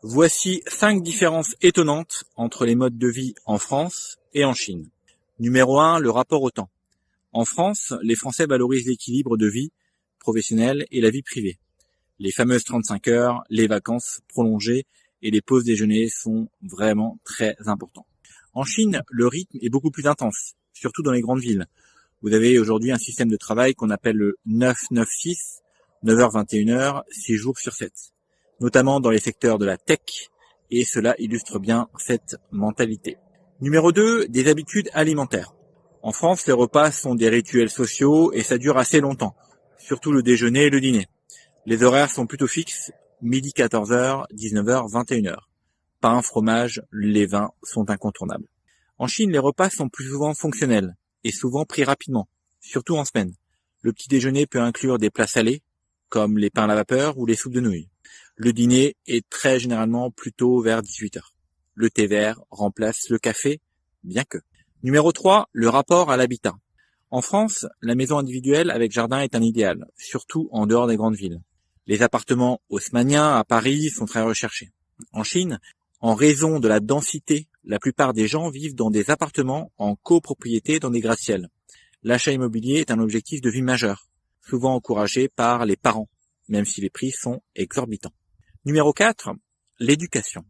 Voici 5 différences étonnantes entre les modes de vie en France et en Chine. Numéro 1, le rapport au temps. En France, les Français valorisent l'équilibre de vie professionnelle et la vie privée. Les fameuses 35 heures, les vacances prolongées et les pauses déjeuner sont vraiment très importants. En Chine, le rythme est beaucoup plus intense, surtout dans les grandes villes. Vous avez aujourd'hui un système de travail qu'on appelle le 9-9-6, 9h-21h, 6 jours sur 7, notamment dans les secteurs de la tech, et cela illustre bien cette mentalité. Numéro 2, des habitudes alimentaires. En France, les repas sont des rituels sociaux et ça dure assez longtemps, surtout le déjeuner et le dîner. Les horaires sont plutôt fixes, midi 14h, 19h, 21h. Pain, fromage, les vins sont incontournables. En Chine, les repas sont plus souvent fonctionnels et souvent pris rapidement, surtout en semaine. Le petit déjeuner peut inclure des plats salés, comme les pains à la vapeur ou les soupes de nouilles. Le dîner est très généralement plutôt vers 18h. Le thé vert remplace le café, bien que. Numéro 3, le rapport à l'habitat. En France, la maison individuelle avec jardin est un idéal, surtout en dehors des grandes villes. Les appartements haussmanniens à Paris sont très recherchés. En Chine, en raison de la densité, la plupart des gens vivent dans des appartements en copropriété dans des gratte-ciels. L'achat immobilier est un objectif de vie majeur, souvent encouragé par les parents, même si les prix sont exorbitants. Numéro 4, l'éducation.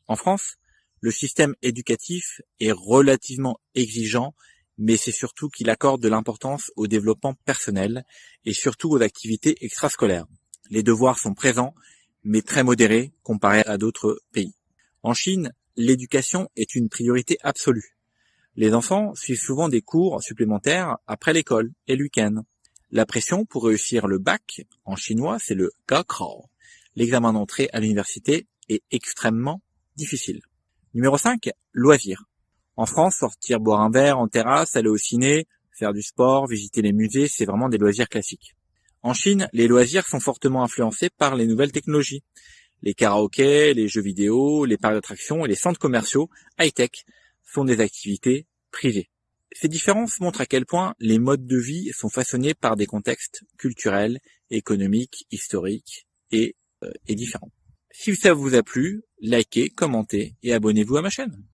En France, le système éducatif est relativement exigeant, mais c'est surtout qu'il accorde de l'importance au développement personnel et surtout aux activités extrascolaires. Les devoirs sont présents, mais très modérés comparés à d'autres pays. En Chine, l'éducation est une priorité absolue. Les enfants suivent souvent des cours supplémentaires après l'école et le week-end. La pression pour réussir le bac, en chinois, c'est le gaokao. L'examen d'entrée à l'université est extrêmement difficile. Numéro 5, loisirs. En France, sortir boire un verre en terrasse, aller au ciné, faire du sport, visiter les musées, c'est vraiment des loisirs classiques. En Chine, les loisirs sont fortement influencés par les nouvelles technologies. Les karaokés, les jeux vidéo, les parcs d'attractions et les centres commerciaux high-tech sont des activités privées. Ces différences montrent à quel point les modes de vie sont façonnés par des contextes culturels, économiques, historiques et différents. Si ça vous a plu, likez, commentez et abonnez-vous à ma chaîne.